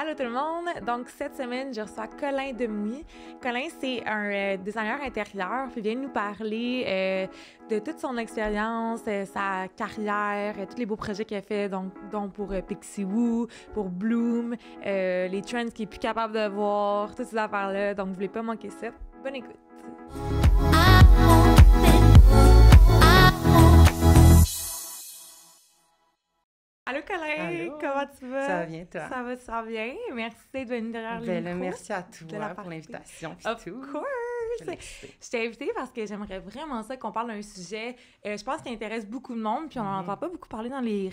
Allô tout le monde! Donc, cette semaine, je reçois Colin Demouy. Colin, c'est un designer intérieur, puis il vient nous parler de toute son expérience, sa carrière, tous les beaux projets qu'il a fait, donc pour Pixiwoo, pour Bloom, les trends qu'il est plus capable de voir, toutes ces affaires-là. Donc, vous voulez pas manquer ça. Bonne écoute! Allô Colin, Allô. comment tu vas? Ça va bien, toi? Ça va super bien. Merci d'être venu derrière le micro. Merci à toi pour l'invitation. Of course! Je t'ai invitée parce que j'aimerais vraiment ça qu'on parle d'un sujet, je pense, qui intéresse beaucoup de monde, puis on n'en entend pas beaucoup parler dans les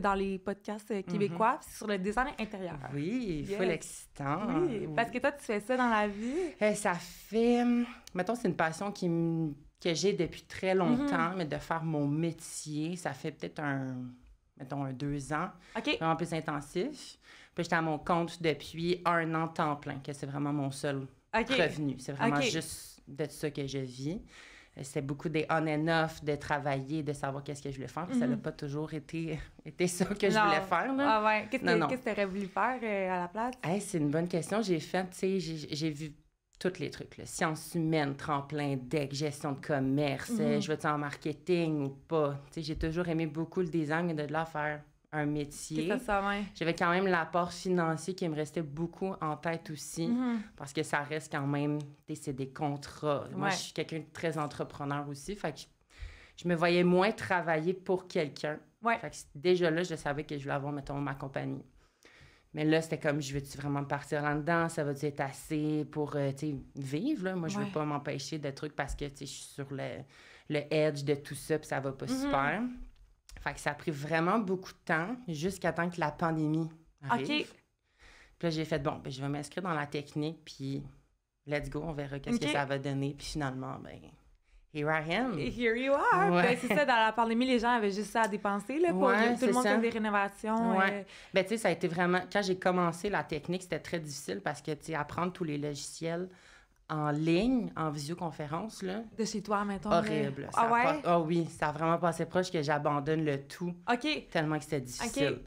dans les podcasts québécois, c'est sur le design intérieur. Oui, Yes. full excitant. Oui, parce que toi, tu fais ça dans la vie. Ça fait... Mettons, c'est une passion que j'ai depuis très longtemps, mais de faire mon métier, ça fait peut-être mettons, 2 ans. OK. Vraiment plus intensif. Puis j'étais à mon compte depuis 1 an temps plein, que c'est vraiment mon seul revenu. C'est vraiment juste de ça que je vis. C'est beaucoup des on and off, de travailler, de savoir qu'est-ce que je voulais faire. Puis ça n'a pas toujours été ça que je voulais faire. Là. Ah ouais. Qu'est-ce que tu aurais voulu faire à la place? Hey, c'est une bonne question. J'ai fait, tu sais, j'ai vu tous les trucs, là. Sciences humaines, tremplin, deck, gestion de commerce, je veux-tu en marketing ou pas. Tu sais, j'ai toujours aimé beaucoup le design et de là faire un métier. C'est ça, ouais. J'avais quand même l'apport financier qui me restait beaucoup en tête aussi, parce que ça reste quand même, tu sais, c'est des contrats. Moi, je suis quelqu'un de très entrepreneur aussi, fait que je me voyais moins travailler pour quelqu'un. Fait que déjà là, je savais que je voulais avoir, mettons, ma compagnie. Mais là, c'était comme, je veux-tu vraiment partir là-dedans? Ça va-tu être assez pour, tu sais, vivre, là? Moi, je veux pas m'empêcher de trucs parce que, tu sais, je suis sur le edge de tout ça, puis ça va pas super. Fait que ça a pris vraiment beaucoup de temps jusqu'à temps que la pandémie arrive. Puis là, j'ai fait, bon, ben, je vais m'inscrire dans la technique, puis let's go, on verra qu'est-ce que ça va donner. Puis finalement, ben... Here I am. Here you are. Ouais. Ben, c'est ça, dans la pandémie, les gens avaient juste ça à dépenser, là, pour tout le monde fait des rénovations. Ben, tu sais, ça a été vraiment... Quand j'ai commencé la technique, c'était très difficile parce que, tu sais, apprendre tous les logiciels en ligne, en visioconférence, là... De chez toi, mettons. Horrible. Ah ouais? Ah oui, ça a vraiment passé proche que j'abandonne le tout. Tellement que c'était difficile.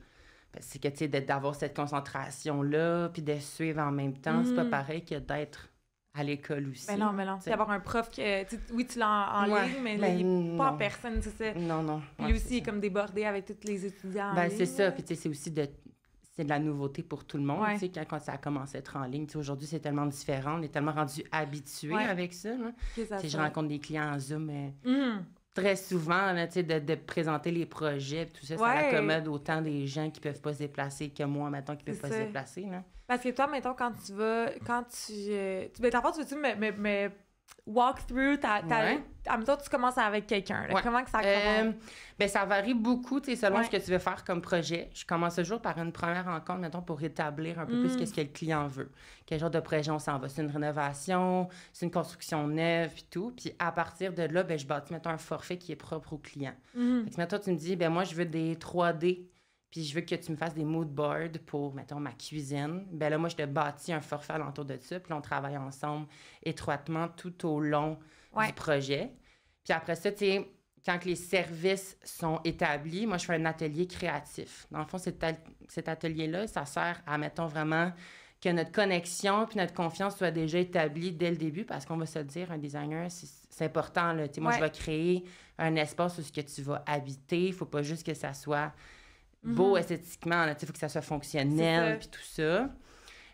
C'est que, tu sais, d'avoir cette concentration-là, puis de suivre en même temps, c'est pas pareil que d'être à l'école aussi. Mais non. C'est avoir un prof que... Oui, tu l'as en ligne, mais là, il n'est pas en personne, c'est ça. Non. Lui aussi, il est comme débordé avec tous les étudiants en ligne. C'est ça. Puis, tu sais, c'est aussi c'est de la nouveauté pour tout le monde, tu sais, quand ça a commencé à être en ligne. Tu sais, aujourd'hui, c'est tellement différent. On est tellement rendus habitués avec ça, là. Tu sais, je rencontre des clients en Zoom très souvent, là, tu sais, de présenter les projets, tout ça, ça accommode autant des gens qui peuvent pas se déplacer que moi, mettons, qui peuvent pas se déplacer, là. Parce que toi, mettons, quand tu ben, d'abord, tu veux-tu me walk through en même temps, tu commences avec quelqu'un. Comment que ça commence? Ben, ça varie beaucoup, tu sais, selon ce que tu veux faire comme projet. Je commence toujours par une première rencontre, mettons, pour établir un peu plus qu'est-ce que le client veut. Quel genre de projet on s'en va. C'est une rénovation, c'est une construction neuve, puis tout. Puis à partir de là, ben, je bâtis, mettons, un forfait qui est propre au client. Fait que, mettons, tu me dis, ben moi, je veux des 3D, puis je veux que tu me fasses des mood boards pour, mettons, ma cuisine. Ben là, moi, je te bâtis un forfait alentour de ça, puis là, on travaille ensemble étroitement tout au long du projet. Puis après ça, tu sais, quand les services sont établis, moi, je fais un atelier créatif. Dans le fond, cet atelier-là, ça sert à, mettons, vraiment que notre connexion puis notre confiance soit déjà établie dès le début, parce qu'on va se le dire, un designer, c'est important, là. Tu sais, moi, je vais créer un espace où ce que tu vas habiter. Il faut pas juste que ça soit beau esthétiquement, il faut que ça soit fonctionnel, puis tout ça.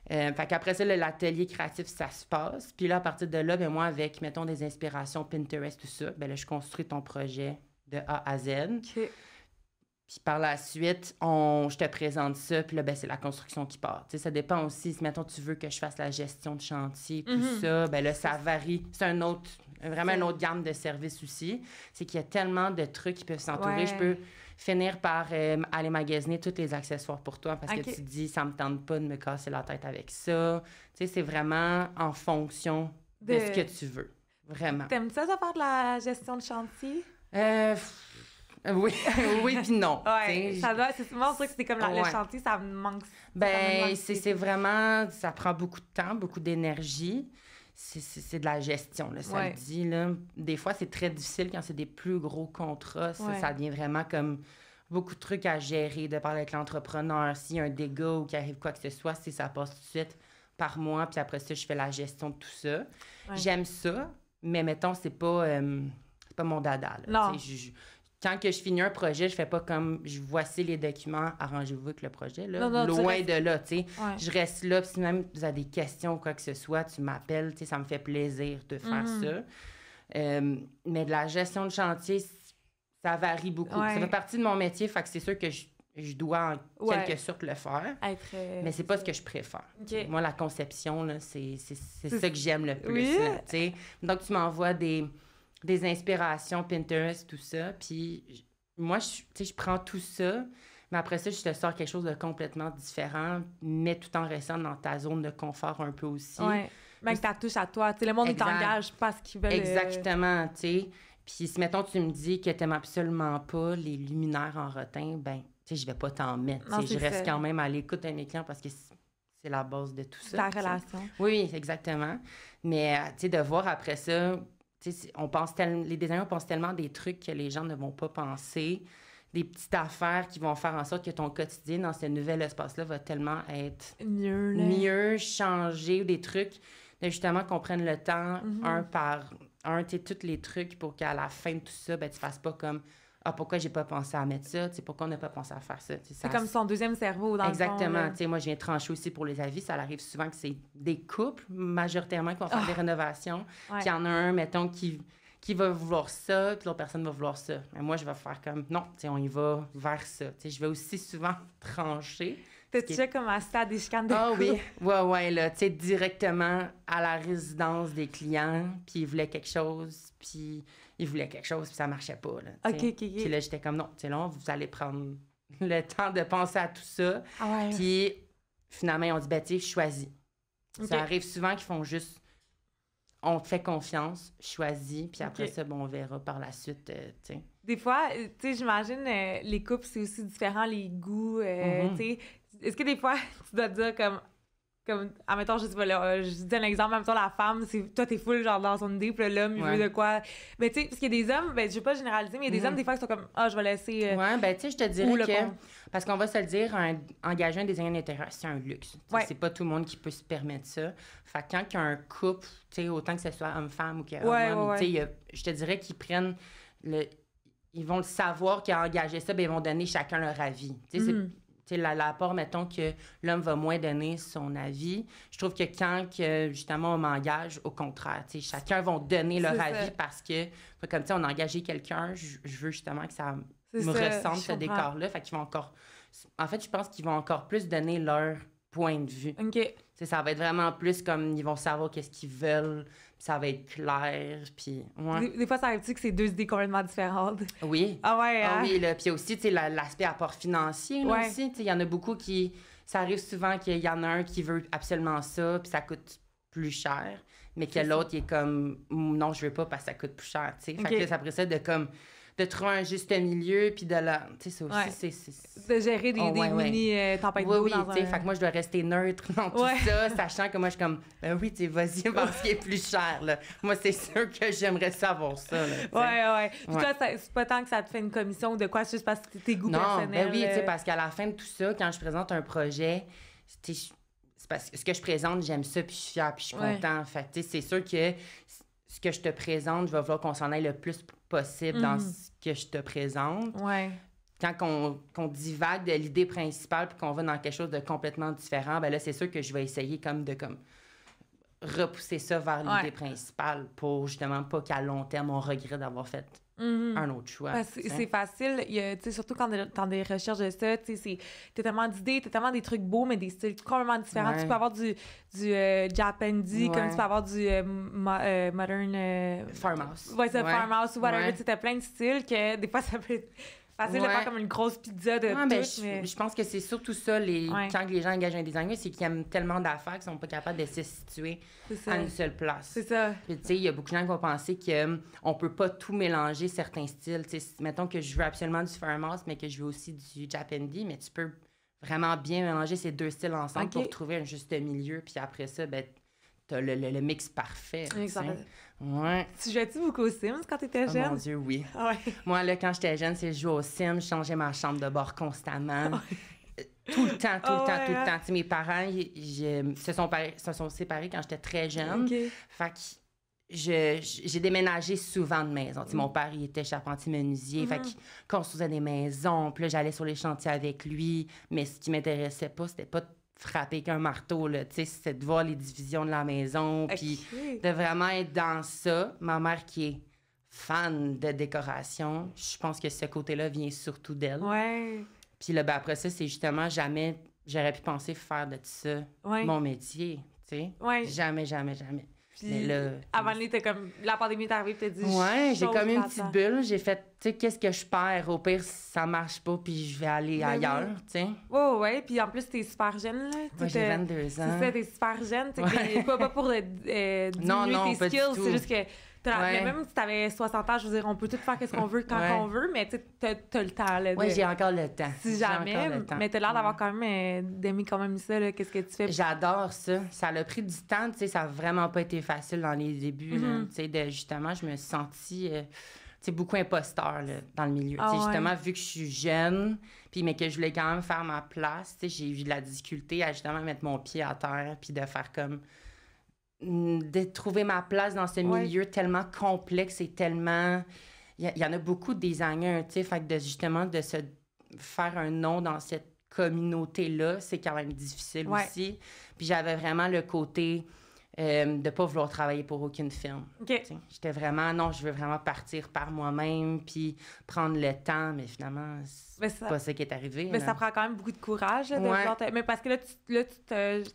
Fait qu'après ça, l'atelier créatif, ça se passe. Puis là, à partir de là, ben moi, avec, mettons, des inspirations Pinterest, tout ça, ben là, je construis ton projet de A à Z. Puis par la suite, je te présente ça, puis là, ben, c'est la construction qui part. Tu sais, ça dépend aussi, si, mettons, tu veux que je fasse la gestion de chantier, tout ça, ben là, ça varie. C'est vraiment une autre gamme de services aussi. C'est qu'il y a tellement de trucs qui peuvent s'entourer. Je peux finir par aller magasiner tous les accessoires pour toi parce que tu te dis, ça me tente pas de me casser la tête avec ça. Tu sais, c'est vraiment en fonction de ce que tu veux. Vraiment. T'aimes ça faire de la gestion de chantier? Oui, oui puis non. Ça doit, c'est souvent ça que c'est comme le chantier, ça me manque. Ben, c'est vraiment, ça prend beaucoup de temps, beaucoup d'énergie. C'est de la gestion, là, ça le dit, là. Des fois, c'est très difficile quand c'est des plus gros contrats. Ça devient vraiment comme beaucoup de trucs à gérer, de parler avec l'entrepreneur. S'il y a un dégât ou qu'il arrive quoi que ce soit, ça passe tout de suite par moi. Puis après ça, je fais la gestion de tout ça. Ouais. J'aime ça, mais mettons, c'est pas mon dada. Là. Non. Quand que je finis un projet, je fais pas comme voici les documents, arrangez-vous avec le projet. Là. Non, loin de là, tu sais. Ouais. Je reste là, puis si même vous avez des questions ou quoi que ce soit, tu m'appelles, tu sais, ça me fait plaisir de faire ça. Mais de la gestion de chantier, ça varie beaucoup. Ouais. Ça fait partie de mon métier, fait que c'est sûr que je dois en quelque sorte le faire. Mais c'est pas ce que je préfère. Okay. Moi, la conception, là, c'est ça que j'aime le plus. Oui. Là, t'sais. Donc, tu m'envoies des inspirations, Pinterest, tout ça. Puis moi, je prends tout ça, mais après ça, je te sors quelque chose de complètement différent, mais tout en restant dans ta zone de confort un peu aussi. Oui, mais que ta touche à toi. T'sais, le monde, il t'engage parce qu'ils veulent... Exactement, tu sais. Puis si, mettons, tu me dis que t'aimes absolument pas les luminaires en rotin, ben, tu sais, je vais pas t'en mettre. Non, je reste quand même à l'écoute de mes clients parce que c'est la base de tout ça. Ta relation. Oui, exactement. Mais, tu sais, de voir après ça, tu sais, les designers pensent tellement des trucs que les gens ne vont pas penser, des petites affaires qui vont faire en sorte que ton quotidien dans ce nouvel espace-là va tellement être mieux changé, ou des trucs, de justement qu'on prenne le temps, un par un, tu sais, tous les trucs pour qu'à la fin de tout ça, ben, tu fasses pas comme « Ah, pourquoi j'ai pas pensé à mettre ça? » Tu sais, pourquoi on n'a pas pensé à faire ça? C'est comme son deuxième cerveau, dans exactement. le fond. Tu sais, moi, je viens trancher aussi pour les avis. Ça arrive souvent que c'est des couples, majoritairement, qui vont faire des rénovations. Puis il y en a un, mettons, qui va vouloir ça, puis l'autre personne va vouloir ça. Mais moi, je vais faire comme « Non, tu sais, on y va vers ça. » Tu sais, je vais aussi souvent trancher. T'as-tu déjà comme assisté à des chicanes de couple? Ah oui, ouais, là, tu sais, directement à la résidence des clients, puis ils voulaient quelque chose, puis ça marchait pas, là. OK. Puis là, j'étais comme, non, tu sais, là, vous allez prendre le temps de penser à tout ça. Puis finalement, ils ont dit, ben, tu sais, choisis. Okay. Ça arrive souvent qu'ils font juste, on te fait confiance, choisis, puis après ça, bon, on verra par la suite, tu sais. Des fois, tu sais, j'imagine, les couples, c'est aussi différent, les goûts, tu sais. Est-ce que des fois, tu dois te dire comme admettons, je sais pas, là, je dis un exemple, en même temps, la femme, toi, t'es full, genre, dans son idée, puis l'homme, il veut de quoi. Mais tu sais, parce qu'il y a des hommes, ben, je vais pas généraliser, mais il y a des hommes, des fois, qui sont comme, je vais laisser. Ben, tu sais, je te dirais que. Parce qu'on va se le dire, engager un designer d'intérieur, c'est un luxe. C'est pas tout le monde qui peut se permettre ça. Fait que quand il y a un couple, tu sais, autant que ce soit homme-femme ou que homme-homme, tu sais, je te dirais qu'ils prennent ils vont le savoir qu'ils ont engagé ça, ben, ils vont donner chacun leur avis. Tu sais, l'apport, mettons, que l'homme va moins donner son avis. Je trouve que quand, justement, on m'engage, au contraire, chacun va donner leur avis parce que, comme on a engagé quelqu'un, je veux justement que ça ressemble, ce décor-là. Fait qu'ils vont encore... En fait, je pense qu'ils vont encore plus donner leur point de vue. OK. Ça va être vraiment plus comme, ils vont savoir qu'est-ce qu'ils veulent, ça va être clair, puis... Ouais. Des fois, ça arrive-tu que c'est deux idées complètement différentes? Oui. Ah ouais, hein? Ah oui, là. Puis aussi, tu sais, l'aspect apport financier, là, aussi. Tu sais, il y en a beaucoup qui... Ça arrive souvent qu'il y en a un qui veut absolument ça, puis ça coûte plus cher, mais que l'autre, il est comme, non, je veux pas parce que ça coûte plus cher, tu sais. Fait que là, ça précède de trouver un juste milieu, puis de la... Tu sais, ça aussi, c'est... De gérer des mini tempêtes d'eau dans tu sais, fait que moi, je dois rester neutre dans tout ça, sachant que moi, je suis comme, ben oui, tu sais, vas-y, parce qu'il est plus cher, là. Moi, c'est sûr que j'aimerais savoir ça, là. Ouais. Puis toi, c'est pas tant que ça te fait une commission de quoi, c'est juste parce que c'est tes goûts personnels. Ben oui, tu sais, parce qu'à la fin de tout ça, quand je présente un projet, c'est parce que ce que je présente, j'aime ça, puis je suis fière, puis je suis content. Fait que, tu sais, c'est sûr que ce que je te présente, je vais vouloir qu'on s'en aille le plus possible dans ce que je te présente. Ouais. Quand on divague de l'idée principale puis qu'on va dans quelque chose de complètement différent, ben là, c'est sûr que je vais essayer de repousser ça vers l'idée principale pour justement pas qu'à long terme, on regrette d'avoir fait un autre choix. C'est facile, surtout quand dans des recherches de ça, t'as tellement d'idées, t'as tellement des trucs beaux, mais des styles complètement différents. Tu peux avoir du Japandi, comme tu peux avoir du modern... farmhouse. Farmhouse ou whatever. T'as plein de styles que des fois, ça peut être facile de faire comme une grosse pizza de tout. Je pense que c'est surtout ça, quand les gens engagent un designer, c'est qu'ils aiment tellement d'affaires qu'ils sont pas capables de se situer à une seule place. C'est ça. Puis, tu sais, il y a beaucoup de gens qui vont penser qu'on peut pas tout mélanger certains styles. Tu sais, mettons que je veux absolument du farmhouse, mais que je veux aussi du Japandi, mais tu peux vraiment bien mélanger ces deux styles ensemble pour trouver un juste milieu. Puis après ça, ben, t'as le mix parfait. Exact. Ouais. Tu jouais-tu beaucoup aux Sims quand t'étais jeune? Oh mon Dieu, oui. Ah ouais. Moi, là, quand j'étais jeune, c'est je jouais aux Sims, je changeais ma chambre de bord constamment. Tout le temps, tout le temps. T'sais, mes parents se sont séparés quand j'étais très jeune. OK. Fait que j'ai déménagé souvent de maison. Mon père, il était charpentier-menuisier. Fait qu'il construisait des maisons. Puis là, j'allais sur les chantiers avec lui. Mais ce qui m'intéressait pas, c'était pas de frapper qu'un marteau, là. C'était de voir les divisions de la maison. Puis de vraiment être dans ça. Ma mère qui est fan de décoration, je pense que ce côté-là vient surtout d'elle. Ouais. Puis là, ben, après ça, c'est justement jamais j'aurais pu penser faire de ça mon métier, tu sais. Ouais. Jamais. Puis, mais là, avant de t'es comme la pandémie est arrivée, t'as dit ouais, j'ai comme une petite bulle, j'ai fait tu sais qu'est-ce que je perds, au pire ça marche pas puis je vais aller ailleurs, tu sais. Ouais, puis en plus t'es super jeune là. Moi j'ai 22 ans. C'est ça, t'es super jeune, tu sais, pas pour diminuer tes skills, c'est juste que mais même si t'avais 60 ans, je veux dire, on peut tout faire ce qu'on veut quand on veut, mais tu sais, t'as le temps. Là, j'ai encore le temps. Si jamais, mais t'as l'air d'avoir quand même, d'aimer quand même ça, là, qu'est-ce que tu fais? J'adore ça. Ça a pris du temps, tu sais, ça a vraiment pas été facile dans les débuts, tu sais, justement, je me suis sentie, tu sais, beaucoup imposteur, là, dans le milieu. Tu sais, justement, vu que je suis jeune, mais que je voulais quand même faire ma place, tu sais, j'ai eu de la difficulté à justement mettre mon pied à terre, puis de faire comme... de trouver ma place dans ce milieu tellement complexe et tellement... Il y en a beaucoup de designers, tu sais, fait que justement, de se faire un nom dans cette communauté-là, c'est quand même difficile aussi. Puis j'avais vraiment le côté de pas vouloir travailler pour aucune firme. J'étais vraiment... Non, je veux vraiment partir par moi-même, puis prendre le temps, mais finalement... C'est pas ça qui est arrivé. Mais ça prend quand même beaucoup de courage. Là, de vouloir mais parce que là,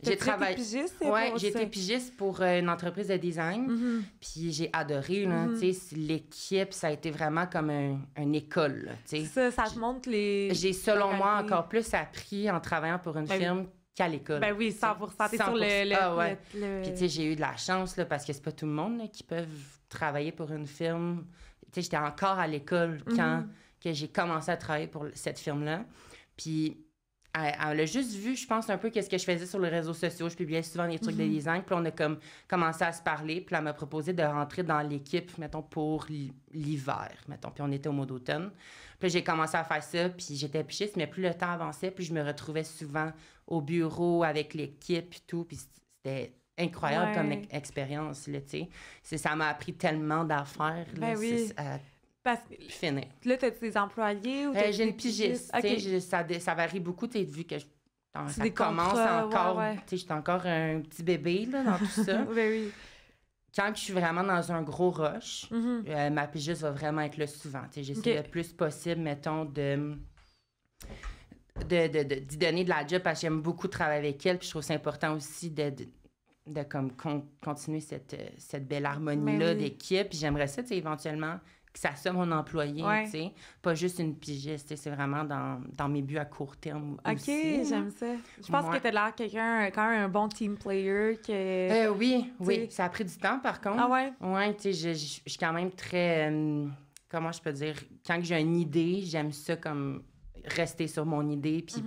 j'ai travaillé. Pigiste, j'ai été pigiste pour une entreprise de design. Puis j'ai adoré. Là, l'équipe, ça a été vraiment comme une école. Là, ça te montre les... J'ai, selon moi, encore plus appris en travaillant pour une firme qu'à l'école. Ben oui, 100%. T'es sur Puis tu sais, j'ai eu de la chance là, parce que c'est pas tout le monde là, qui peut travailler pour une firme. Tu sais, j'étais encore à l'école quand... que j'ai commencé à travailler pour cette firme-là. Puis, elle a juste vu, je pense, un peu qu'est-ce que je faisais sur les réseaux sociaux. Je publiais souvent des trucs de design. Puis, on a comme commencé à se parler. Puis, elle m'a proposé de rentrer dans l'équipe, mettons, pour l'hiver, mettons. Puis, on était au mois d'automne. Puis, j'ai commencé à faire ça. Puis, j'étais pigiste, mais plus le temps avançait, plus je me retrouvais souvent au bureau avec l'équipe et tout. Puis, c'était incroyable comme expérience, là, tu sais. Ça m'a appris tellement d'affaires, là. Parce que finir. Là, t'as des employés ou j'ai une pigiste. Ça varie beaucoup, vu que ça commence encore. J'étais encore un petit bébé là, dans tout ça. Oui. Quand je suis vraiment dans un gros rush, ma pigiste va vraiment être là souvent. J'essaie le plus possible, mettons, d'y donner de la job parce que j'aime beaucoup travailler avec elle. Puis je trouve c'est important aussi de comme continuer cette belle harmonie-là d'équipe. Puis j'aimerais ça, éventuellement... que ça soit mon employé, tu sais. Pas juste une pigiste, c'est vraiment dans mes buts à court terme aussi. OK, j'aime ça. Je pense que t'as l'air quelqu'un, quand même un bon team player. Oui, ça a pris du temps, par contre. Ah ouais? Oui, tu sais, je suis quand même très... comment je peux dire? Quand j'ai une idée, j'aime ça comme rester sur mon idée, puis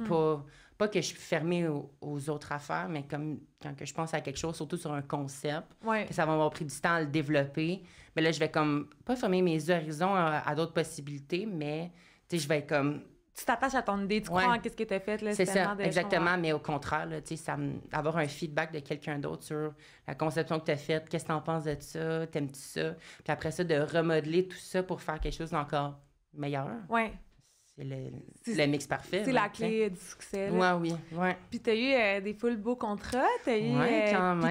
pas que je suis fermée aux autres affaires, mais comme quand que je pense à quelque chose, surtout sur un concept, que ça va m'avoir pris du temps à le développer, mais là, je vais comme pas fermer mes horizons à d'autres possibilités, mais tu sais, je vais être comme... Tu t'attaches à ton idée, tu crois en qu'est-ce que tu as fait. Là, c'est ça, exactement, mais au contraire, là, tu sais, avoir un feedback de quelqu'un d'autre sur la conception que tu as faite, qu'est-ce que tu en penses de ça, t'aimes-tu ça, puis après ça, de remodeler tout ça pour faire quelque chose d'encore meilleur. Oui. C'est le mix parfait. C'est la clé du succès. Oui. Puis t'as eu des full beaux contrats. T'as eu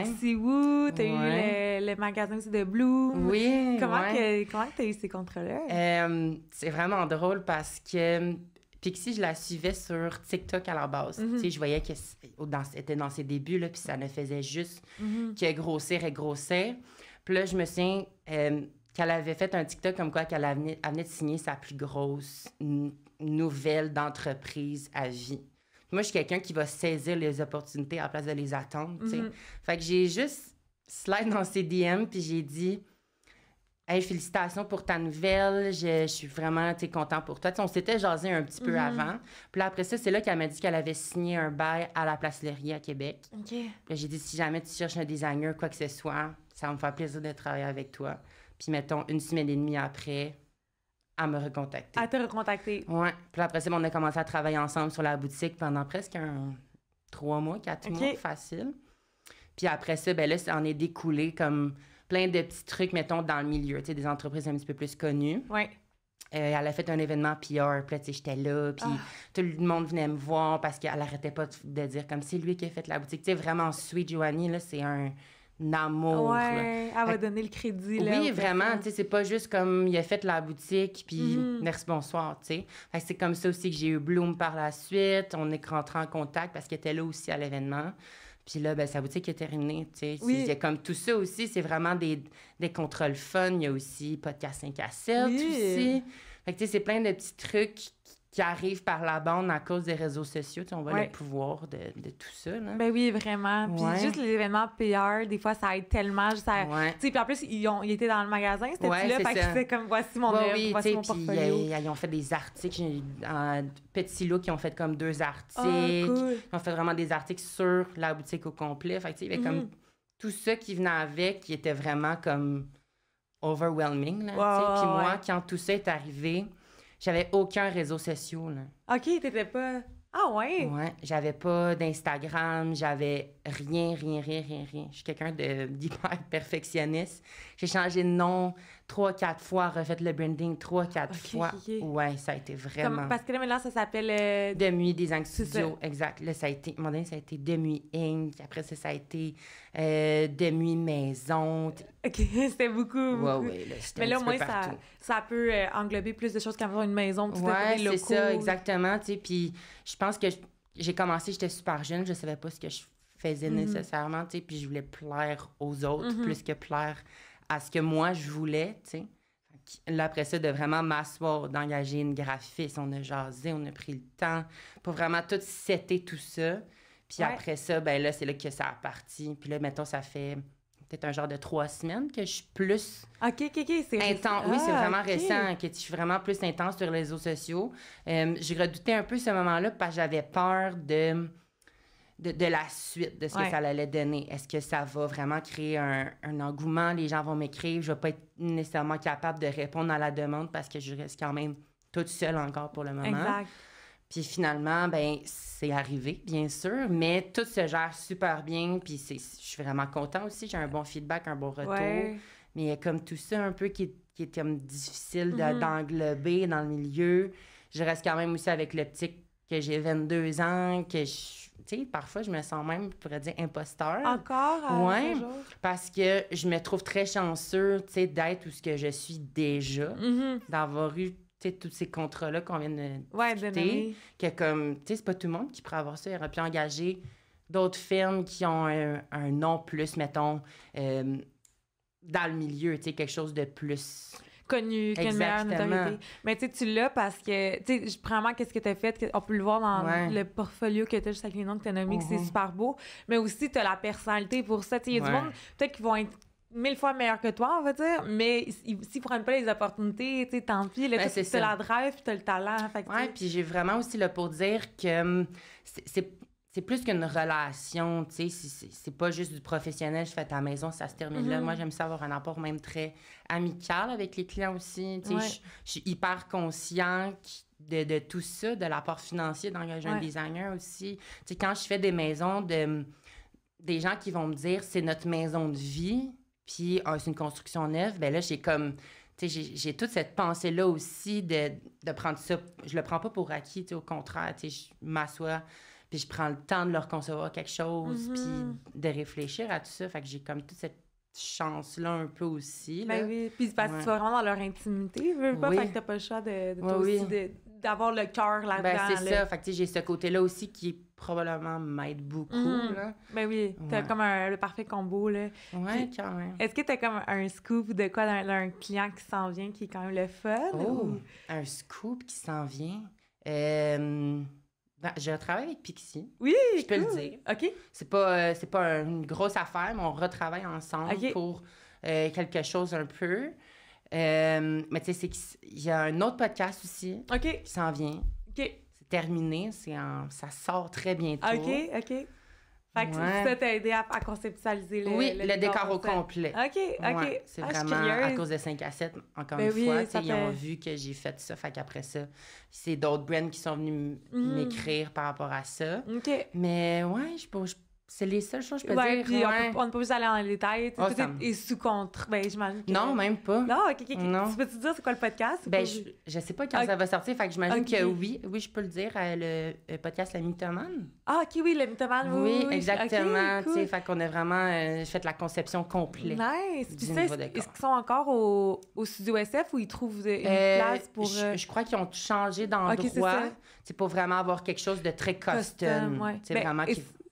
Pixie Woo, t'as eu le magasin aussi de Bloom. Oui, Comment t'as eu ces contrats-là? C'est vraiment drôle parce que Pixie, je la suivais sur TikTok à la base. Tu sais, je voyais qu'elle était dans ses débuts, là, puis ça ne faisait juste que grossir et grossir. Puis là, je me souviens qu'elle avait fait un TikTok comme quoi qu'elle venait de signer sa plus grosse nouvelle d'entreprise à vie. Moi, je suis quelqu'un qui va saisir les opportunités à la place de les attendre, tu sais. Fait que j'ai juste slide dans ses DM, puis j'ai dit... Hey, félicitations pour ta nouvelle. Je suis vraiment content pour toi. T'sais, on s'était jasé un petit peu avant. Puis là, après ça, c'est là qu'elle m'a dit qu'elle avait signé un bail à la Place Laurier à Québec. OK. Puis j'ai dit, si jamais tu cherches un designer, quoi que ce soit, ça va me faire plaisir de travailler avec toi. Puis mettons, 1 semaine et demie après, elle me recontacter. Elle t'a recontacté. Ouais. Puis là, après ça, on a commencé à travailler ensemble sur la boutique pendant presque 3 mois, 4 mois, facile. Puis après ça, ben là, ça en est découlé comme plein de petits trucs, mettons, dans le milieu, tu sais, des entreprises un petit peu plus connues. Ouais. Elle a fait un événement PR, puis là, tu sais, j'étais là, puis tout le monde venait me voir parce qu'elle arrêtait pas de dire comme c'est lui qui a fait la boutique. Tu sais, vraiment sweet, Joanie, là, c'est un amour. Ouais, elle va donner le crédit, là. Oui, vraiment, tu sais, c'est pas juste comme il a fait la boutique, puis merci, bonsoir, tu sais. Fait que c'est comme ça aussi que j'ai eu Bloom par la suite. On est rentrés en contact parce qu'elle était là aussi à l'événement. Puis là, ben, sa boutique est terminée, tu sais. Il y a comme tout ça aussi, c'est vraiment des contrôles fun. Il y a aussi podcast 5 à 7 aussi. Fait que, tu sais, c'est plein de petits trucs qui arrivent par la bande à cause des réseaux sociaux. Tu sais, on voit le pouvoir de tout ça, là. Ben oui, vraiment. Puis juste les événements PR, des fois, ça aide tellement. Tu sais, puis en plus, ils étaient dans le magasin, c'était là. Fait que c'est comme, voici mon œuvre, voici mon portfolio. Ils ont fait des articles. Petit Lot qui ont fait comme 2 articles. Cool. Ils ont fait vraiment des articles sur la boutique au complet. Fait que, tu sais, il y avait comme tout ça qui venait avec, qui était vraiment comme overwhelming, là, puis moi, quand tout ça est arrivé, j'avais aucun réseau social, là. OK, t'étais pas... Ah ouais? Ouais, j'avais pas d'Instagram, j'avais rien. Je suis quelqu'un d'hyper perfectionniste. J'ai changé de nom 3-4 fois, refait le branding 3-4 fois. Ouais, ça a été vraiment... Comme, parce que là, maintenant, ça s'appelle... Demi Design Studio, exact. Là, ça a été... ça a été Demi Inc. Après ça a été Demi Maison. OK, c'était beaucoup. Ouais, là, mais là, au moins, ça peut englober plus de choses qu'avoir une maison. Ouais, c'est ça, exactement. Tu sais, puis je pense que j'ai commencé, j'étais super jeune, je savais pas ce que je faisais nécessairement, tu sais, puis je voulais plaire aux autres plus que plaire à ce que moi, je voulais, tu sais. Là, après ça, de vraiment m'asseoir, d'engager une graphiste, on a jasé, on a pris le temps pour vraiment tout setter tout ça. Puis après ça, ben là, c'est là que ça a parti. Puis là, mettons, ça fait peut-être un genre de 3 semaines que je suis plus... OK, c'est intense. Oui, c'est vraiment récent, que je suis vraiment plus intense sur les réseaux sociaux. J'ai redouté un peu ce moment-là parce que j'avais peur de la suite, de ce que ça allait donner. Est-ce que ça va vraiment créer un engouement? Les gens vont m'écrire. Je ne vais pas être nécessairement capable de répondre à la demande parce que je reste quand même toute seule encore pour le moment. Exact. Puis finalement, ben c'est arrivé, bien sûr, mais tout se gère super bien. Puis je suis vraiment contente aussi. J'ai un bon feedback, un bon retour. Ouais. Mais il y a comme tout ça un peu qui est comme difficile d'englober dans le milieu. Je reste quand même aussi avec l'optique que j'ai 22 ans, que tu sais, parfois, je me sens même, je pourrais dire, imposteur. Encore? Oui, parce que je me trouve très chanceux, tu sais, d'être où ce que je suis déjà, d'avoir eu, tu sais, tous ces contrats-là qu'on vient de discuter, que comme, tu sais, c'est pas tout le monde qui pourrait avoir ça. Il aurait pu engager d'autres firmes qui ont un nom plus, mettons, dans le milieu, tu sais, quelque chose de plus... connu, qui a une meilleure notoriété. Mais tu sais, tu l'as parce que, tu sais, premièrement, qu'est-ce que tu as fait? On peut le voir dans le portfolio que tu as juste avec les noms que tu as nommés, que c'est super beau. Mais aussi, tu as la personnalité pour ça. Tu sais, il y a du monde, peut-être qu'ils vont être 1000 fois meilleurs que toi, on va dire, mais s'ils prennent pas les opportunités, tu sais, tant pis. Là, tu as la drive, puis tu as le talent. Oui, puis j'ai vraiment aussi là pour dire que c'est plus qu'une relation, tu sais, c'est pas juste du professionnel, je fais à ta maison, ça se termine là. Moi, j'aime ça avoir un rapport même très amical avec les clients aussi, tu sais, je suis hyper conscient de tout ça, de l'apport financier d'engager un designer aussi. Tu sais, quand je fais des maisons, des gens qui vont me dire, c'est notre maison de vie, puis c'est une construction neuve, ben là, j'ai comme... Tu sais, j'ai toute cette pensée-là aussi de prendre ça, je le prends pas pour acquis, tu sais, au contraire, tu sais, je m'assois... Puis je prends le temps de leur concevoir quelque chose, puis de réfléchir à tout ça. Fait que j'ai comme toute cette chance-là un peu aussi. Là. Ben oui, puis parce que tu vas vraiment dans leur intimité, veux pas, fait que t'as pas le choix d'avoir le cœur là-dedans. Ben c'est ça, fait que j'ai ce côté-là aussi qui probablement m'aide beaucoup, là. Ben oui, t'as comme le parfait combo, là. Ouais, quand même. Est-ce que t'as comme un scoop de quoi d'un client qui s'en vient, qui est quand même le fun? Oh, un scoop qui s'en vient? Je travaille avec Pixie. Oui, je peux le dire. OK. C'est pas une grosse affaire, mais on retravaille ensemble pour quelque chose un peu. Mais tu sais, il y a un autre podcast aussi OK. qui s'en vient. OK. C'est terminé. Ça sort très bientôt. OK. Fait que ça t'a aidé à conceptualiser le décor au complet. OK. Ouais, c'est vraiment à cause de 5 à 7, encore une fois. Ils ont vu que j'ai fait ça. Fait qu'après ça, c'est d'autres brands qui sont venus m'écrire par rapport à ça. OK. Mais ouais, c'est les seules choses que je peux dire. Puis on n'est pas juste aller dans les détails. Tout est sous contre. Ben, j'imagine que... Non, même pas. Non, OK. Non. Tu peux-tu dire c'est quoi le podcast? Ben, je sais pas quand ça va sortir. Fait que j'imagine que oui, je peux le dire. Le podcast La Mythomane. Ah, OK, oui, le Mythomane. Oui, exactement. Okay, cool. Fait qu'on a vraiment fait la conception complète. Nice. Puis est-ce qu'ils sont encore au Studio SF ou ils trouvent une place pour... Je crois qu'ils ont changé d'endroit. C'est pour vraiment avoir quelque chose de très custom. C'est vraiment...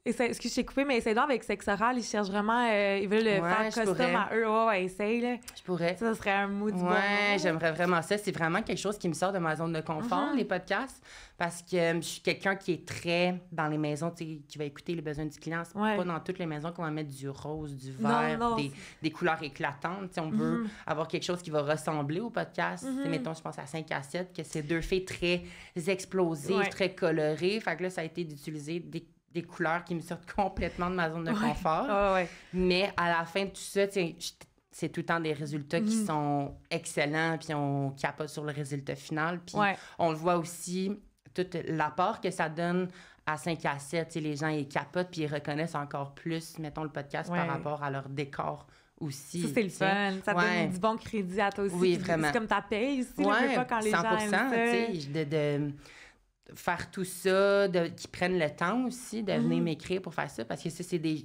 Excuse, je t'ai coupé, mais essaye donc avec Sexe Oral. Ils cherchent vraiment... ils veulent le faire custom à eux. Ouais, essaye, là. Je pourrais. Ça serait un mot du bon. Ouais, j'aimerais vraiment ça. C'est vraiment quelque chose qui me sort de ma zone de confort, les podcasts, parce que je suis quelqu'un qui est très dans les maisons, qui va écouter les besoins du client. C'est pas dans toutes les maisons qu'on va mettre du rose, du vert, des couleurs éclatantes. On veut avoir quelque chose qui va ressembler au podcast. Mettons, je pense à 5 à 7, que c'est 2 filles très explosives, très colorées. Fait que là, ça a été d'utiliser des couleurs qui me sortent complètement de ma zone de confort. Mais à la fin de tout ça, c'est tout le temps des résultats qui sont excellents, puis on capote sur le résultat final. Puis on le voit aussi, tout l'apport que ça donne à 5 à 7. Les gens, ils capotent, puis ils reconnaissent encore plus, mettons, le podcast par rapport à leur décor aussi. Ça, c'est le fun. Ça donne du bon crédit à toi aussi. Oui, vraiment. C'est comme ta paye aussi, pas quand les 100%, gens aiment ça. De faire tout ça, qu'ils prennent le temps aussi de venir m'écrire pour faire ça, parce que ça, c'était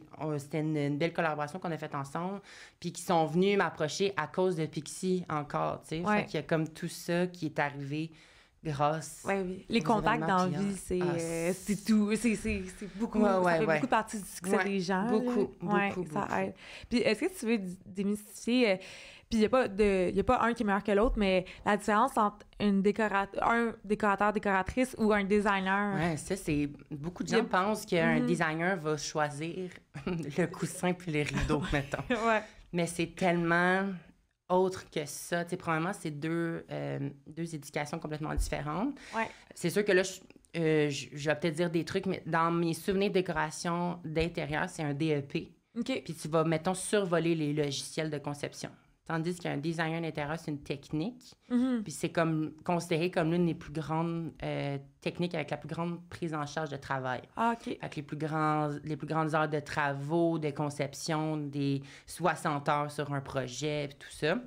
une belle collaboration qu'on a faite ensemble, puis qui sont venus m'approcher à cause de Pixie encore, tu sais. Fait qu'il y a comme tout ça qui est arrivé grâce... Oui. Les contacts dans la vie, c'est tout. C'est beaucoup, ça fait beaucoup partie du succès des gens. Beaucoup. Ça aide. Puis est-ce que tu veux démystifier... Puis il n'y a pas un qui est meilleur que l'autre, mais la différence entre un décorateur, décoratrice ou un designer. Oui, ça, c'est... Beaucoup de gens pensent qu'un designer va choisir le coussin puis les rideaux, mettons. Mais c'est tellement autre que ça. Tu sais, probablement, c'est deux éducations complètement différentes. C'est sûr que là, je vais peut-être dire des trucs, mais dans mes souvenirs de décoration d'intérieur, c'est un DEP. Puis tu vas, mettons, survoler les logiciels de conception. Tandis qu'un designer d'intérieur, c'est une technique. Puis c'est considéré comme l'une des plus grandes techniques avec la plus grande prise en charge de travail. Avec les plus grandes heures de travaux, de conception, des 60 heures sur un projet, puis tout ça.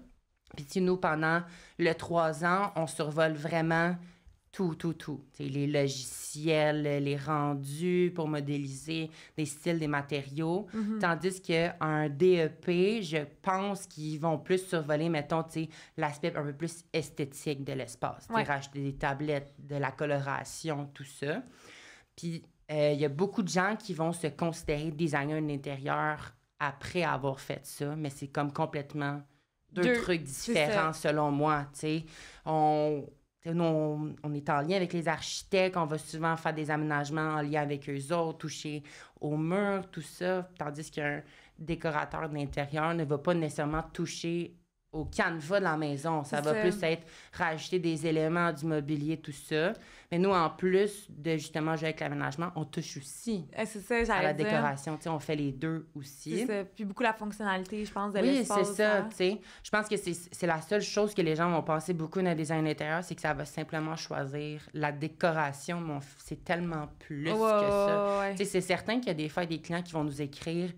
Puis nous, pendant le 3 ans, on survole vraiment tout. T'sais, les logiciels, les rendus pour modéliser des styles, des matériaux. Tandis qu'un DEP, je pense qu'ils vont plus survoler, mettons, l'aspect un peu plus esthétique de l'espace. Racheter des tablettes, de la coloration, tout ça. Puis il y a beaucoup de gens qui vont se considérer designer d'intérieur après avoir fait ça, mais c'est comme complètement deux trucs différents selon moi, tu sais. Nous, on est en lien avec les architectes, on va souvent faire des aménagements en lien avec eux autres, toucher aux murs, tout ça, tandis qu'un décorateur d'intérieur ne va pas nécessairement toucher au canevas de la maison. Ça va plus être rajouter des éléments du mobilier, tout ça. Mais nous, en plus de justement jouer avec l'aménagement, on touche aussi à la décoration. On fait les deux aussi. C'est ça. Puis beaucoup la fonctionnalité, je pense, de l'espace. Oui, c'est ça. Je pense que c'est la seule chose que les gens vont penser beaucoup dans le design intérieur, c'est que ça va simplement choisir la décoration. Mais c'est tellement plus que ça. C'est certain qu'il y a des fois des clients qui vont nous écrire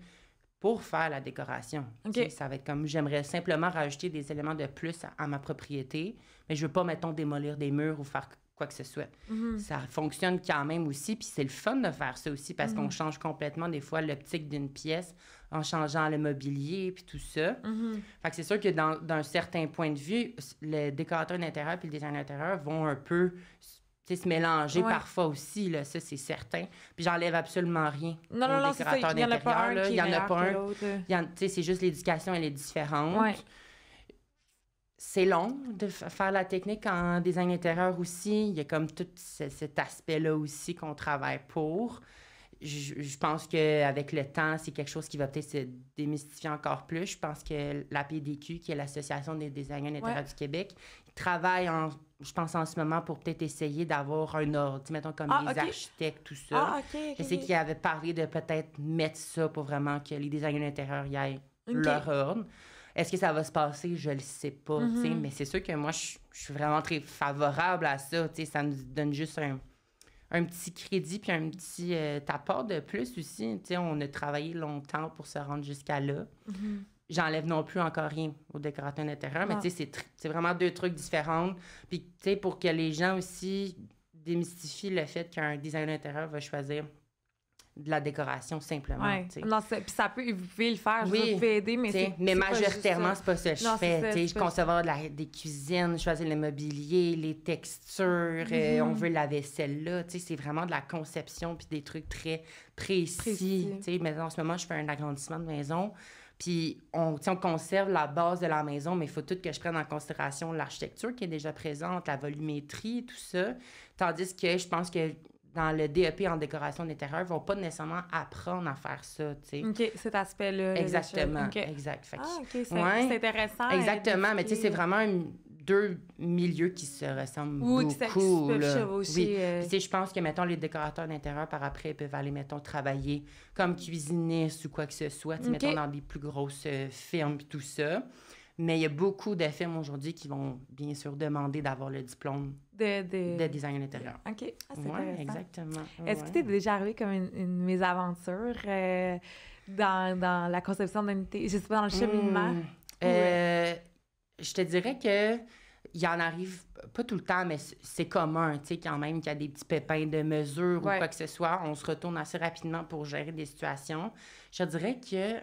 pour faire la décoration. Ça va être comme, j'aimerais simplement rajouter des éléments de plus à ma propriété, mais je veux pas, mettons, démolir des murs ou faire quoi que ce soit. Ça fonctionne quand même aussi, puis c'est le fun de faire ça aussi, parce qu'on change complètement, des fois, l'optique d'une pièce en changeant le mobilier, puis tout ça. Fait que c'est sûr que d'un certain point de vue, le décorateur d'intérieur puis le designer d'intérieur vont un peu se mélanger parfois aussi, là, ça, c'est certain. Puis j'enlève absolument rien au décorateur d'intérieur. Il n'y en a pas un. C'est juste l'éducation, elle est différente. C'est long de faire la technique en design intérieur aussi. Il y a comme tout cet aspect-là aussi qu'on travaille pour. je pense qu'avec le temps, c'est quelque chose qui va peut-être se démystifier encore plus. Je pense que la PDQ, qui est l'Association des designers d'intérieur du Québec, ils travaillent, je pense, en ce moment pour peut-être essayer d'avoir un ordre, mettons comme les architectes, tout ça. Je sais qu'ils avaient parlé de peut-être mettre ça pour vraiment que les designers d'intérieur y aillent leur ordre. Est-ce que ça va se passer? Je le sais pas, mais c'est sûr que moi, je suis vraiment très favorable à ça. Ça nous donne juste un petit crédit puis un petit apport de plus aussi. On a travaillé longtemps pour se rendre jusqu'à là. J'enlève non plus encore rien au décorateur d'intérieur, mais c'est vraiment deux trucs différents. Puis, pour que les gens aussi démystifient le fait qu'un designer d'intérieur va choisir de la décoration simplement. Non, puis ça peut, vous pouvez le faire, vous pouvez aider, mais majoritairement, c'est pas ça que je fais. Je concevoir des cuisines, choisir le mobilier, les textures, on veut la vaisselle là. C'est vraiment de la conception puis des trucs très précis. Mais en ce moment, je fais un agrandissement de maison. Puis, on conserve la base de la maison, mais il faut tout que je prenne en considération l'architecture qui est déjà présente, la volumétrie, tout ça. Tandis que je pense que dans le DEP en décoration d'intérieur, ils ne vont pas nécessairement apprendre à faire ça, tu sais. OK, cet aspect-là. Exactement, exact. Fait OK, c'est intéressant. Exactement, mais tu sais, c'est vraiment deux milieux qui se ressemblent beaucoup. Qui peuvent chevaucher. Oui. Tu sais, je pense que, mettons, les décorateurs d'intérieur, par après, ils peuvent aller, mettons, travailler comme cuisinistes ou quoi que ce soit, tu sais, mettons, dans des plus grosses firmes et tout ça. Mais il y a beaucoup de firmes aujourd'hui qui vont, bien sûr, demander d'avoir le diplôme de design d'intérieur. OK. C'est intéressant. Exactement. Est-ce que tu es déjà arrivé comme une mésaventure dans la conception d'unité, je sais pas, dans le cheminement? Je te dirais que il en arrive pas tout le temps, mais c'est commun, tu sais, quand même, qu'il y a des petits pépins de mesure ou quoi que ce soit. On se retourne assez rapidement pour gérer des situations. Je te dirais que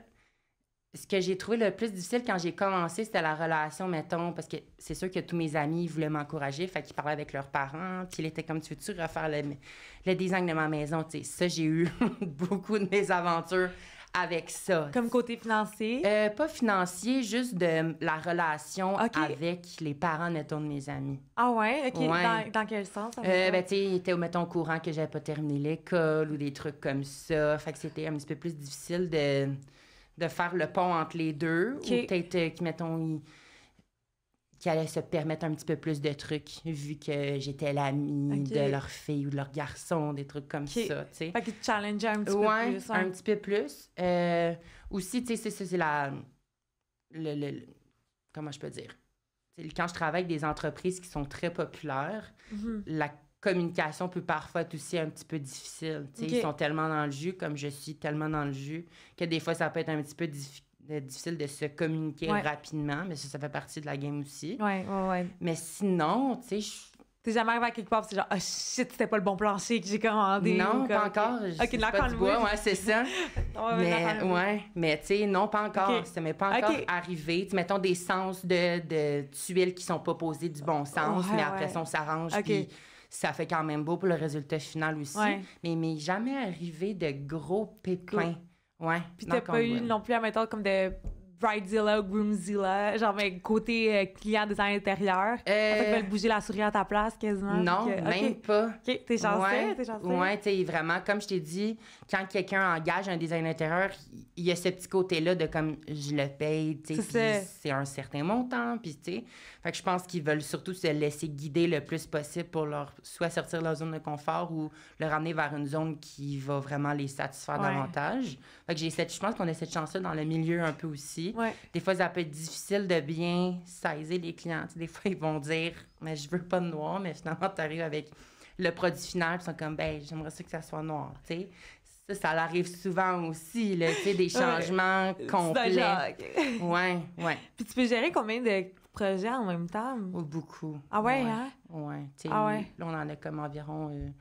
ce que j'ai trouvé le plus difficile quand j'ai commencé, c'était la relation, mettons, parce que c'est sûr que tous mes amis voulaient m'encourager, fait qu'ils parlaient avec leurs parents, puis ils étaient comme, tu veux-tu refaire le design de ma maison? Tu sais, ça, j'ai eu beaucoup de mésaventures avec ça. Comme côté financier? Pas financier, juste de la relation avec les parents, mettons, de mes amis. Ah ouais? OK. Ouais. Dans quel sens? Tu sais, ils étaient, mettons, au courant que j'avais pas terminé l'école ou des trucs comme ça. Fait que c'était un petit peu plus difficile de faire le pont entre les deux. Ou peut-être, mettons, qui allaient se permettre un petit peu plus de trucs, vu que j'étais l'amie de leur fille ou de leur garçon, des trucs comme ça, tu sais. Fait qu'ils te challengeaient un petit peu plus. Un petit peu plus. Aussi, tu sais, c'est la... comment je peux dire? T'sais, quand je travaille avec des entreprises qui sont très populaires, la communication peut parfois être aussi un petit peu difficile. Ils sont tellement dans le jus, comme je suis tellement dans le jus, que des fois, ça peut être un petit peu difficile de se communiquer rapidement, mais ça fait partie de la game aussi. Ouais. Mais sinon, tu sais, t'es jamais arrivé à quelque part, c'est genre, oh shit, c'était pas le bon plancher que j'ai commandé. Non, pas encore. OK, de la canne bois. Ouais, c'est ça. Mais tu sais, non, pas encore. Ça m'est pas encore arrivé. Mettons des sens de tuiles qui sont pas posées du bon sens, mais après ça, on s'arrange, puis ça fait quand même beau pour le résultat final aussi. Mais il m'est jamais arrivé de gros pépins. Puis t'as pas eu non plus, admettons, comme de Bridezilla ou Groomzilla, genre côté client design intérieur. En fait, ils veulent bouger la souris à ta place quasiment. Non, même pas. OK, t'es chanceux, t'es chanceux. Ouais, tu sais, vraiment, comme je t'ai dit, quand quelqu'un engage un design intérieur, il y a ce petit côté-là de comme, je le paye, tu sais, c'est un certain montant, puis tu sais. Fait que je pense qu'ils veulent surtout se laisser guider le plus possible pour leur soit sortir de leur zone de confort ou leur amener vers une zone qui va vraiment les satisfaire davantage. Fait que je pense qu'on a cette chance-là dans le milieu un peu aussi. Des fois, ça peut être difficile de bien saisir les clients. T'sais, des fois, ils vont dire « mais je veux pas de noir », mais finalement, tu arrives avec le produit final, puis ils sont comme « ben j'aimerais ça que ça soit noir ». Ça arrive souvent aussi, là, des changements complets. Ouais. Puis tu peux gérer combien de projets en même temps? Beaucoup. Ah ouais, hein? Ouais. Là, on en a comme environ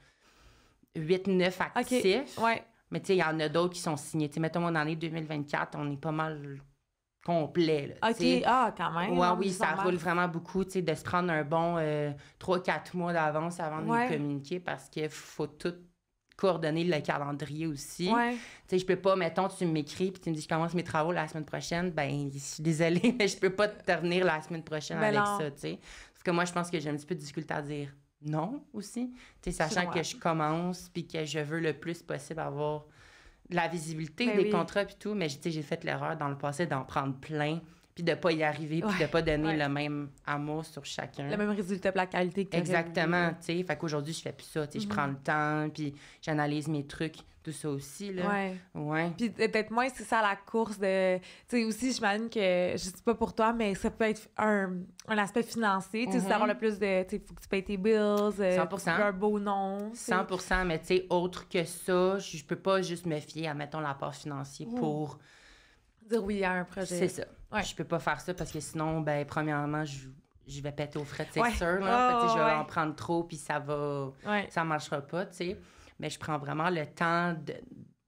8-9 actifs. OK, mais tu sais, il y en a d'autres qui sont signés. T'sais, mettons, en année 2024, on est pas mal complet. Là, OK, quand même. Oui, ça roule vraiment beaucoup, tu sais, de se prendre un bon 3-4 mois d'avance avant de nous communiquer parce qu'il faut tout coordonner le calendrier aussi. Tu sais, je peux pas, mettons, tu m'écris puis tu me dis je commence mes travaux la semaine prochaine, ben je suis désolée, mais je peux pas te revenir la semaine prochaine avec ça, tu sais. Parce que moi, je pense que j'ai un petit peu de difficulté à dire non aussi. Tu sais, sachant que je commence puis que je veux le plus possible avoir de la visibilité, des contrats puis tout, mais tu sais, j'ai fait l'erreur dans le passé d'en prendre plein puis de pas y arriver puis de pas donner le même amour sur chacun. Le même résultat pour la qualité que tu exactement, tu sais. Fait qu'aujourd'hui, je fais plus ça, tu sais. Je prends le temps puis j'analyse mes trucs, tout ça aussi, là. Ouais. Puis peut-être moins, c'est ça, la course de... Tu sais, aussi, j'imagine que, je sais pas pour toi, mais ça peut être un aspect financier, tu sais, c'est d'avoir le plus de... Tu sais, il faut que tu payes tes bills, 100%. Un beau nom. 100%, mais tu sais, autre que ça, je peux pas juste me fier à, mettons, l'apport financier pour... dire oui à un projet. C'est ça. Je peux pas faire ça parce que sinon, ben premièrement, je vais péter aux frettes, c'est sûr, là. Je vais en prendre trop, puis ça marchera pas, tu sais. Mais je prends vraiment le temps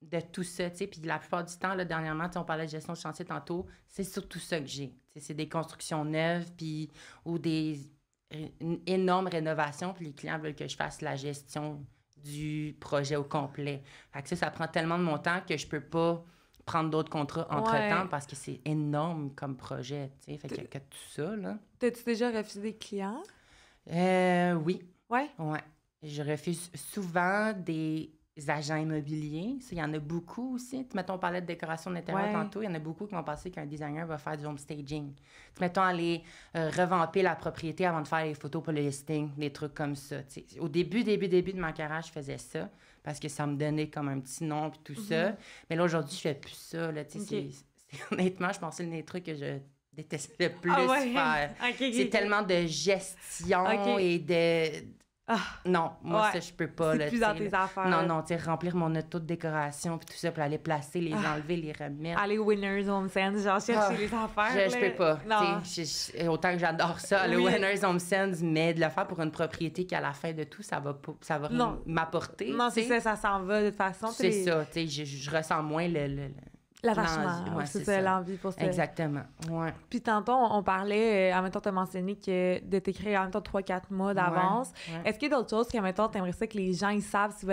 de tout ça, tu sais. Puis la plupart du temps, là, dernièrement, on parlait de gestion de chantier tantôt, c'est surtout ça que j'ai. T'sais, c'est des constructions neuves, puis ou une énorme rénovation, puis les clients veulent que je fasse la gestion du projet au complet. Fait que ça prend tellement de mon temps que je peux pas prendre d'autres contrats entre-temps parce que c'est énorme comme projet, tu sais. Fait qu'il y a que tout ça, là. T'as-tu déjà refusé des clients? Oui. Ouais? Ouais. Je refuse souvent des agents immobiliers. Il y en a beaucoup aussi. Mettons, on parlait de décoration d'intérieur tantôt. Il y en a beaucoup qui vont penser qu'un designer va faire du home staging. Mettons, aller revamper la propriété avant de faire les photos pour le listing, des trucs comme ça. T'sais. Au début de ma carrière, je faisais ça parce que ça me donnait comme un petit nom et tout ça. Mais là, aujourd'hui, je fais plus ça. Là, honnêtement, je pense que c'est les trucs que je déteste le plus faire. C'est tellement de gestion et de... Non, moi, ça, je peux pas. C'est plus dans tes affaires. Non, tu sais, remplir mon auto de décoration puis tout ça pour aller placer, les enlever, les remettre. Aller au Winners Home Sense, genre chercher les affaires. Je peux pas. Autant que j'adore ça, aller au Winners Home Sense, mais de le faire pour une propriété qu'à la fin de tout, ça va m'apporter. Non, c'est ça s'en va de toute façon. C'est ça, tu sais, je ressens moins l'attachement, c'est ça, l'envie pour ça. Exactement, ouais. Puis tantôt, on parlait, en même temps, tu as mentionné que de t'écrire en même temps 3-4 mois d'avance. Ouais. Est-ce qu'il y a d'autres choses que, en même temps, tu aimerais ça que les gens, ils savent s'ils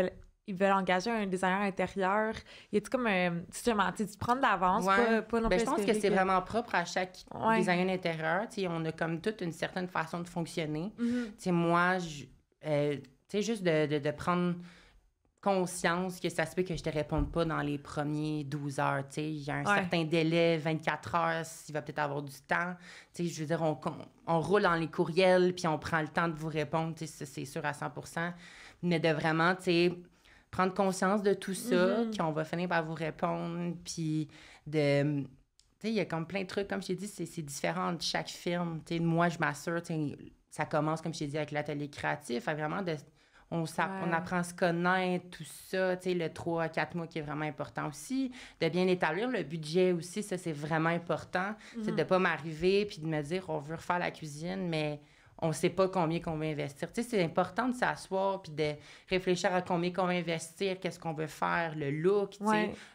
veulent engager un designer intérieur? Y a-tu comme justement, tu prends de l'avance, pas non plus je pense que c'est vraiment propre à chaque designer intérieur. T'sais, on a comme toute une certaine façon de fonctionner. Moi, juste de prendre conscience que ça se peut que je te réponde pas dans les premiers 12 heures. Il y a un certain délai, 24 heures, s'il va peut-être avoir du temps. Je veux dire, on roule dans les courriels, puis on prend le temps de vous répondre, ça, c'est sûr à 100%. Mais de vraiment, prendre conscience de tout ça, qu'on va finir par vous répondre, puis de... il y a comme plein de trucs, comme je t'ai dit, c'est différent de chaque firme. Moi, je m'assure, ça commence, comme je t'ai dit, avec l'atelier créatif, vraiment on apprend à se connaître, tout ça, le 3 à 4 mois qui est vraiment important aussi. De bien établir le budget aussi, ça, c'est vraiment important. C'est de ne pas m'arriver puis de me dire, on veut refaire la cuisine, mais on ne sait pas combien qu'on va investir. C'est important de s'asseoir puis de réfléchir à combien qu'on va investir, qu'est-ce qu'on veut faire, le look,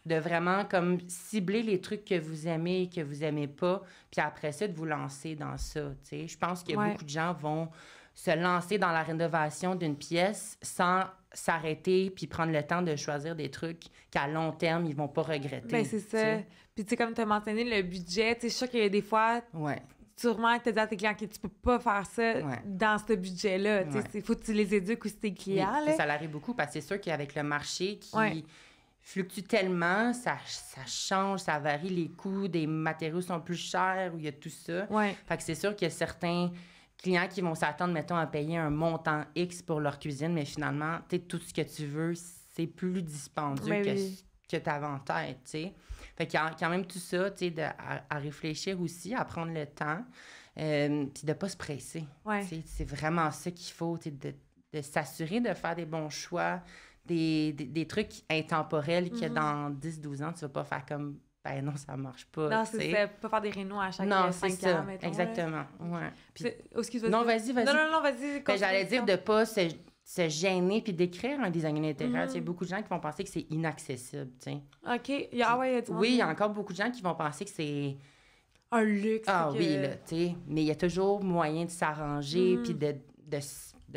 de vraiment comme cibler les trucs que vous aimez et que vous n'aimez pas, puis après ça, de vous lancer dans ça. Je pense que beaucoup de gens vont se lancer dans la rénovation d'une pièce sans s'arrêter puis prendre le temps de choisir des trucs qu'à long terme, ils vont pas regretter. Bien, c'est ça. Puis, tu sais, comme tu as mentionné, le budget, tu sais, je suis sûre qu'il y a des fois... Sûrement que tu as dit à tes clients que tu peux pas faire ça dans ce budget-là. Il faut que tu les éduques aussi, tes clients. Oui, ça l'arrive beaucoup parce que c'est sûr qu'avec le marché qui fluctue tellement, ça change, ça varie, les coûts des matériaux sont plus chers, ou il y a tout ça. Fait que c'est sûr qu'il y a certains clients qui vont s'attendre, mettons, à payer un montant X pour leur cuisine, mais finalement, tout ce que tu veux, c'est plus dispendieux que tu avais en tête, tu sais. Fait qu'il y a quand même tout ça, tu sais, à réfléchir aussi, à prendre le temps, puis de pas se presser. C'est vraiment ça qu'il faut, tu sais, de s'assurer de faire des bons choix, des trucs intemporels que dans 10-12 ans, tu vas pas faire comme... Ben non, ça marche pas. Non, c'est ça. Pas faire des rénaux à chaque 5 ans, mettons. Exactement. Puis... Excuse-moi. Non, vas-y. Non, vas-y. J'allais dire de pas se gêner puis d'écrire un design intérieur. Il y a beaucoup de gens qui vont penser que c'est inaccessible, tu sais. OK. Il y a encore beaucoup de gens qui vont penser que c'est... un luxe. Oui, là, tu sais. Mais il y a toujours moyen de s'arranger puis de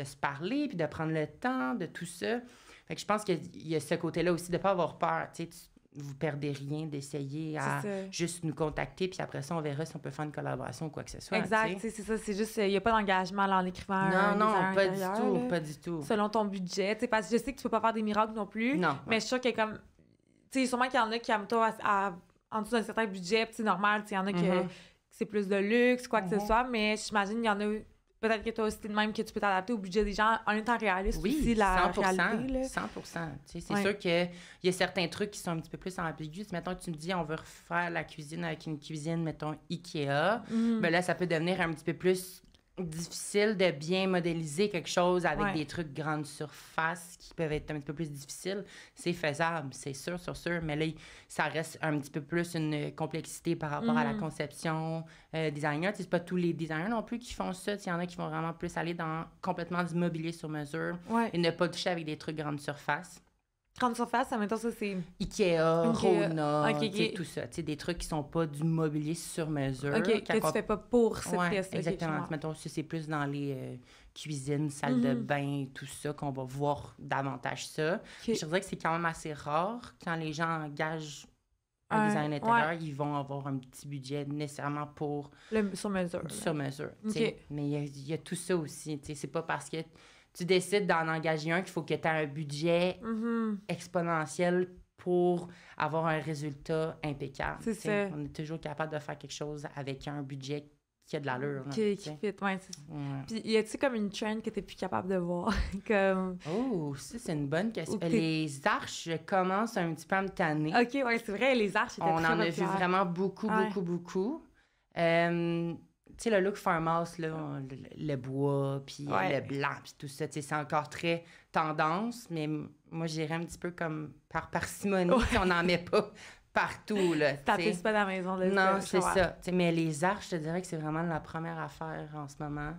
se parler puis de prendre le temps de tout ça. Fait que je pense qu'il y a ce côté-là aussi de pas avoir peur, tu sais. vous perdez rien d'essayer à juste nous contacter, puis après ça, on verra si on peut faire une collaboration ou quoi que ce soit. Exact, c'est ça. C'est juste, il n'y a pas d'engagement là, en écrivant non, pas du tout, là, pas du tout. selon ton budget, parce que je sais que tu peux pas faire des miracles non plus. Non. Mais je suis sûre qu'il y a comme... Tu sais, sûrement qu'il y en a qui aiment toi en dessous d'un certain budget, puis c'est normal, il y en a que c'est plus de luxe, quoi que ce soit, mais j'imagine qu'il y en a... Peut-être que toi aussi, t'es de même que tu peux t'adapter au budget des gens en étant réaliste aussi, la 100%, réalité. Là. 100%. C'est sûr qu'il y a certains trucs qui sont un petit peu plus ambigus. Mettons que tu me dis, on veut refaire la cuisine avec une cuisine, mettons, Ikea. Ben là, ça peut devenir un petit peu plus difficile de bien modéliser quelque chose avec des trucs grande surface qui peuvent être un petit peu plus difficiles. C'est faisable, c'est sûr, mais là, ça reste un petit peu plus une complexité par rapport à la conception designer. C'est pas tous les designers non plus qui font ça. Il y en a qui vont vraiment plus aller dans complètement du mobilier sur mesure et ne pas toucher avec des trucs grande surface. Grande surface, mettons ça, c'est... Ikea, Rona, tout ça. Des trucs qui sont pas du mobilier sur mesure. OK, que tu fais pas pour cette pièce. Exactement. Mettons, c'est plus dans les cuisines, salles de bain, tout ça, qu'on va voir davantage ça. Je dirais que c'est quand même assez rare quand les gens engagent un design intérieur, ils vont avoir un petit budget nécessairement pour... sur mesure. Sur mesure. Mais il y a tout ça aussi. C'est pas parce que tu décides d'en engager un qu'il faut que tu aies un budget exponentiel pour avoir un résultat impeccable. C'est ça. On est toujours capable de faire quelque chose avec un budget qui a de l'allure. Qui fit, c'est ça. Puis y a-tu comme une trend que tu n'es plus capable de voir? Comme... Oh, ça, c'est une bonne question. Les arches, je commence un petit peu à me tanner. OK, ouais, c'est vrai, les arches, on en a vu vraiment beaucoup. Tu sais, le look farmhouse, là, le bois, puis le blanc, puis tout ça, tu sais, c'est encore très tendance, mais moi, j'irais un petit peu comme par parcimonie, on n'en met pas partout, là. T'appuies pas dans la maison. Là, non, c'est ça. T'sais, mais les arches, je te dirais que c'est vraiment la première affaire en ce moment.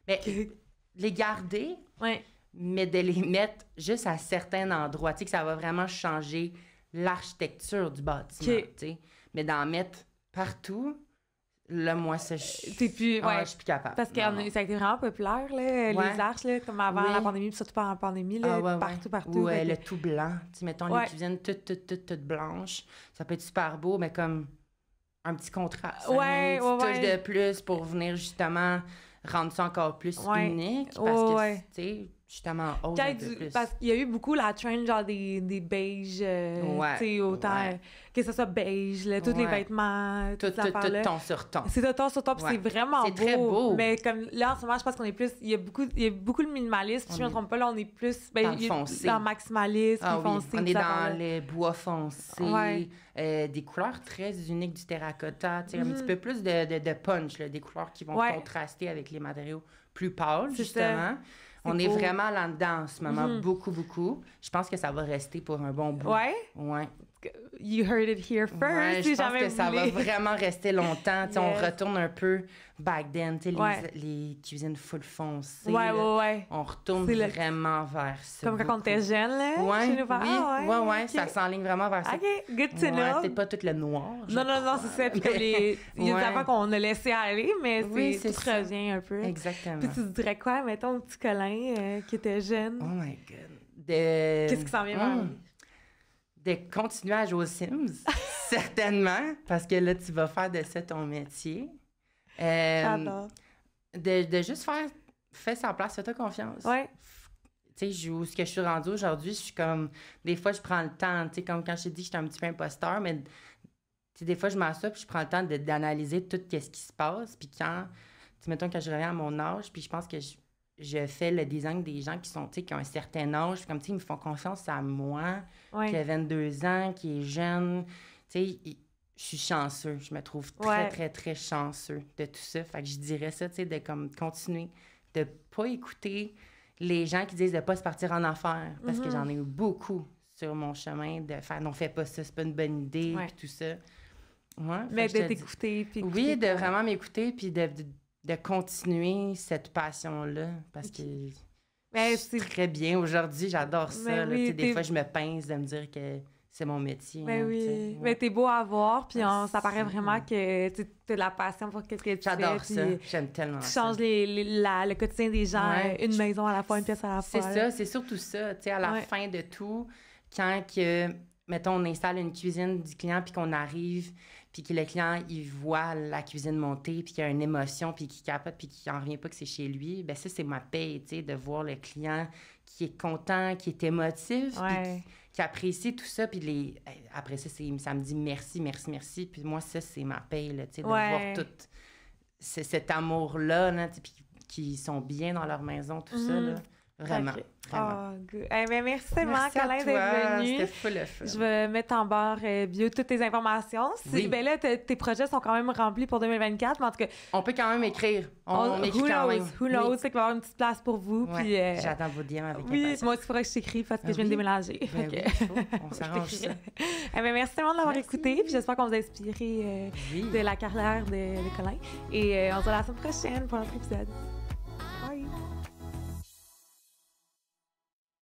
Mais les garder, mais de les mettre juste à certains endroits, tu sais, que ça va vraiment changer l'architecture du bâtiment, tu sais. Mais d'en mettre partout... Là, moi, je suis plus capable. Parce que ça a été vraiment populaire, là, les arches, là, comme avant la pandémie, puis surtout pendant la pandémie, là, partout. Ouais, le tout blanc. Tu sais, mettons, les cuisines toutes blanches. Ça peut être super beau, mais comme un petit contraste. Une touche de plus pour venir justement rendre ça encore plus unique. Parce que, tu sais, justement, parce qu'il y a eu beaucoup la trend, genre des beiges, tu sais, autant que ce soit beige, là, tous les vêtements, tout ton sur ton. C'est de ton sur ton, puis c'est vraiment beau. C'est très beau. Mais comme là, en ce moment, je pense qu'on est plus... Il y a beaucoup de minimalisme, si je ne me trompe pas, là, on est plus... dans le foncé. Dans le maximalisme, foncé. On est dans les bois foncés, des couleurs très uniques du terracotta, tu sais, un petit peu plus de punch, là, des couleurs qui vont contraster avec les matériaux plus pâles, justement. On est vraiment là-dedans en ce moment, beaucoup. Je pense que ça va rester pour un bon bout. Ouais. You heard it here first. Je pense que ça va vraiment rester longtemps. On retourne un peu back then, les cuisines full foncées. On retourne vraiment vers ça. Comme quand on était jeune, là, chez nos parents. Ça s'enligne vraiment vers ça. OK, good to know. C'est pas tout le noir. Non, c'est ça. Puis comme il y a des affaires qu'on a laissé aller, mais tout revient un peu. Exactement. Puis tu dirais quoi, mettons, au petit Colin qui était jeune? Oh my God. Qu'est-ce qui s'en vient vers lui? De continuer à jouer aux Sims, certainement, parce que là, tu vas faire de ça ton métier. J'adore. De juste fais sa place, fais-toi confiance. Tu sais, où ce que je suis rendue aujourd'hui, je suis comme... Des fois, je prends le temps, tu sais, comme quand je t'ai dit que j'étais un petit peu imposteur, mais des fois, je m'assois puis je prends le temps d'analyser tout ce qui se passe. Puis quand, mettons, quand je reviens à mon âge, puis je pense que je fais le design des gens qui sont, tu sais, qui ont un certain âge, puis comme, tu sais, ils me font confiance à moi, qui a 22 ans, qui est jeune, tu sais, je suis chanceux, je me trouve très, très, très chanceux de tout ça, fait que je dirais ça, tu sais, de comme continuer, de pas écouter les gens qui disent de pas se partir en affaires, parce que j'en ai eu beaucoup sur mon chemin, de faire, non, fais pas ça, c'est pas une bonne idée, puis tout ça. Mais de t'écouter, puis... Oui, de vraiment m'écouter, puis de continuer cette passion-là, parce que c'est très bien aujourd'hui, j'adore ça. Là, des fois, je me pince de me dire que c'est mon métier. Mais t'es beau à voir, puis ça paraît vraiment que tu as de la passion pour ce que tu fais. J'adore ça, j'aime tellement ça. Tu changes le quotidien des gens, une maison à la fois, une pièce à la fois. C'est ça, c'est surtout ça, tu sais, à la fin de tout, quand que mettons, on installe une cuisine du client, puis qu'on arrive, puis que le client, il voit la cuisine monter, puis qu'il y a une émotion, puis qu'il capote, puis qu'il n'en revient pas que c'est chez lui, bien ça, c'est ma paye, tu sais, de voir le client qui est content, qui est émotif, puis qui apprécie tout ça, puis après ça, ça me dit merci, merci, merci, puis moi, ça, c'est ma paye, là, tu sais, de voir tout cet amour-là, là, puis qui sont bien dans leur maison, tout ça, là. Vraiment, vraiment. Oh, good. Merci tellement, Colin, d'être venu. C'était full le fun. Je vais mettre en barre bio toutes tes informations. Ben là, tes projets sont quand même remplis pour 2024, mais en tout cas... On peut quand même écrire. On écrit quand même. Who knows? C'est qu'il va y avoir une petite place pour vous. Ouais, puis, j'attends vos DM avec impatience. Moi aussi, il faudra que je t'écris parce que je viens de déménager. Ben oui, on s'arrange ça. Merci tellement de l'avoir écouté. Puis j'espère qu'on vous a inspiré de la carrière de Colin. Et on se voit la semaine prochaine pour un autre épisode. Bye!